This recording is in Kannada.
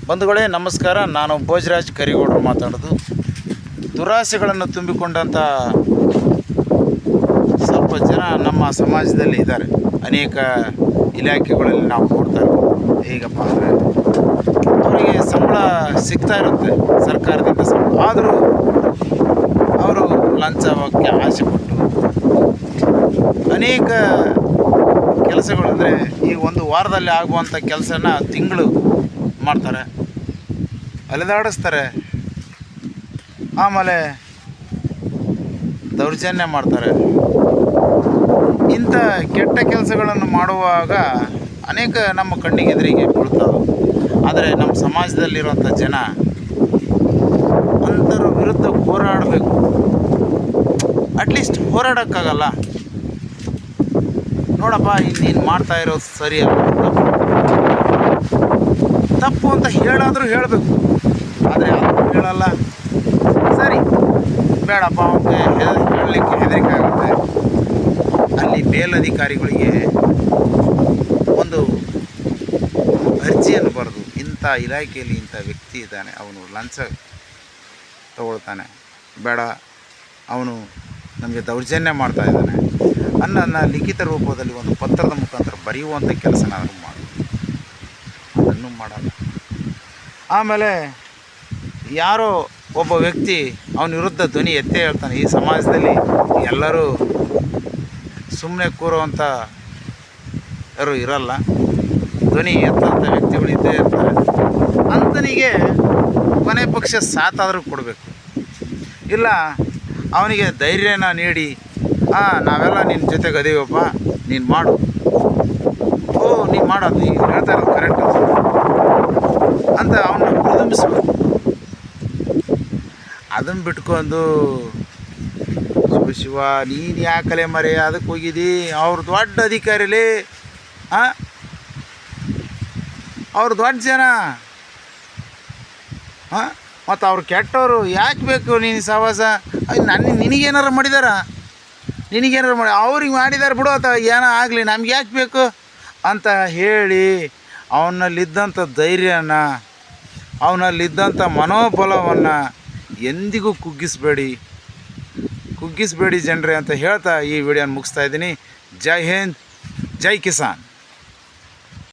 ಬಂಧುಗಳೇ ನಮಸ್ಕಾರ. ನಾನು ಭೋಜರಾಜ್ ಕರಿಗೌಡರು ಮಾತಾಡೋದು. ದುರಾಸೆಗಳನ್ನು ತುಂಬಿಕೊಂಡಂಥ ಸ್ವಲ್ಪ ಜನ ನಮ್ಮ ಸಮಾಜದಲ್ಲಿ ಇದ್ದಾರೆ. ಅನೇಕ ಇಲಾಖೆಗಳಲ್ಲಿ ನಾವು ನೋಡ್ತಾ ಇರ್ಬೋದು. ಹೇಗಪ್ಪ ಅಂದರೆ ಅವರಿಗೆ ಸಂಬಳ ಸಿಗ್ತಾ ಇರುತ್ತೆ, ಸರ್ಕಾರದಿಂದ ಸಂಬಳ. ಆದರೂ ಅವರು ಲಂಚಕ್ಕೆ ಆಸೆಪಟ್ಟು ಅನೇಕ ಕೆಲಸಗಳು, ಅಂದರೆ ಈ ಒಂದು ವಾರದಲ್ಲಿ ಆಗುವಂಥ ಕೆಲಸನ ತಿಂಗಳು ಮಾಡ್ತಾರೆ, ಅಲೆದಾಡಿಸ್ತಾರೆ. ಆಮೇಲೆ ದೌರ್ಜನ್ಯ ಮಾಡ್ತಾರೆ. ಇಂಥ ಕೆಟ್ಟ ಕೆಲಸಗಳನ್ನು ಮಾಡುವಾಗ ಅನೇಕ ನಮ್ಮ ಕಣ್ಣಿಗೆ ಎದುರಿಗೆ ಬೀಳ್ತಾವೆ. ಆದರೆ ನಮ್ಮ ಸಮಾಜದಲ್ಲಿರುವಂಥ ಜನ ಅಂಥರ ವಿರುದ್ಧ ಹೋರಾಡಬೇಕು. ಅಟ್ಲೀಸ್ಟ್ ಹೋರಾಡೋಕ್ಕಾಗಲ್ಲ, ನೋಡಪ್ಪ ನೀನು ಮಾಡ್ತಾ ಇರೋದು ಸರಿ ಅಲ್ಲ, ತಪ್ಪು ಅಂತ ಹೇಳಾದರೂ ಹೇಳಬೇಕು. ಆದರೆ ಅದು ಹೇಳಲ್ಲ. ಸರಿ ಬೇಡಪ್ಪ, ಅವನಿಗೆ ಹೇಳಲಿಕ್ಕೆ ಹೆದರಿಕೆ ಆಗುತ್ತೆ. ಅಲ್ಲಿ ಮೇಲಧಿಕಾರಿಗಳಿಗೆ ಒಂದು ಅರ್ಜಿಯನ್ನು ಬರೆದು, ಇಂಥ ಇಲಾಖೆಯಲ್ಲಿ ಇಂಥ ವ್ಯಕ್ತಿ ಇದ್ದಾನೆ, ಅವನು ಲಂಚ ತಗೊಳ್ತಾನೆ, ಬೇಡ ಅವನು ನಮಗೆ ದೌರ್ಜನ್ಯ ಮಾಡ್ತಾ ಇದ್ದಾನೆ ಅನ್ನೋದನ್ನ ಲಿಖಿತ ರೂಪದಲ್ಲಿ ಒಂದು ಪತ್ರದ ಮುಖಾಂತರ ಬರೆಯುವಂಥ ಕೆಲಸನಾದರೂ ಮಾಡು. ಅದನ್ನು ಮಾಡಲ್ಲ. ಆಮೇಲೆ ಯಾರೋ ಒಬ್ಬ ವ್ಯಕ್ತಿ ಅವನ ವಿರುದ್ಧ ಧ್ವನಿ ಎತ್ತೇ ಹೇಳ್ತಾನೆ. ಈ ಸಮಾಜದಲ್ಲಿ ಎಲ್ಲರೂ ಸುಮ್ಮನೆ ಕೂರುವಂಥ ಯಾರು ಇರಲ್ಲ, ಧ್ವನಿ ಎತ್ತಂಥ ವ್ಯಕ್ತಿಗಳು ಇದ್ದೇ ಇರ್ತಾರೆ. ಅಂಥನಿಗೆ ಕೊನೆ ಪಕ್ಷ ಸಾಥಾದರೂ ಕೊಡಬೇಕು. ಇಲ್ಲ ಅವನಿಗೆ ಧೈರ್ಯನ ನೀಡಿ, ನಾವೆಲ್ಲ ನಿನ್ನ ಜೊತೆಗೆ ಅದೀವಪ್ಪ, ನೀನು ಮಾಡು, ನೀನು ಮಾಡೋದು, ನೀನು ಹೇಳ್ತಾ ಇರೋದು ಕರೆಕ್ಟ್ ಅಂತ ಅವನ್ನ ಪ್ರತಿಬಿಂಬಿಸ್ಬೇಕು. ಅದನ್ನು ಬಿಟ್ಕೊಂಡು ಶಿವ ನೀನು ಯಾಕಲೆ ಮರೆ ಅದಕ್ಕೆ ಹೋಗಿದ್ದಿ, ಅವ್ರು ದೊಡ್ಡ ಅಧಿಕಾರಿಲಿ, ಅವ್ರು ದೊಡ್ಡ ಜನ, ಮತ್ತು ಅವ್ರು ಕೆಟ್ಟವರು, ಯಾಕೆ ಬೇಕು ನೀನು ಸಹವಾಸ? ನಿನಗೇನಾರು ಮಾಡಿದಾರ? ನಿನಗೇನಾರು ಮಾಡಿ ಅವ್ರಿಗೆ ಮಾಡಿದಾರೆ ಬಿಡು, ಅಥವಾ ಏನೋ ಆಗಲಿ, ನಮ್ಗೆ ಯಾಕೆ ಬೇಕು ಅಂತ ಹೇಳಿ ಅವನಲ್ಲಿದ್ದಂಥ ಧೈರ್ಯನ, ಅವನಲ್ಲಿದ್ದಂಥ ಮನೋಬಲವನ್ನು ಎಂದಿಗೂ ಕುಗ್ಗಿಸಬೇಡಿ ಜನರೇ ಅಂತ ಹೇಳ್ತಾ ಈ ವಿಡಿಯೋನ ಮುಗಿಸ್ತಾ ಇದ್ದೀನಿ. ಜೈ ಹಿಂದ್, ಜೈ ಕಿಸಾನ್.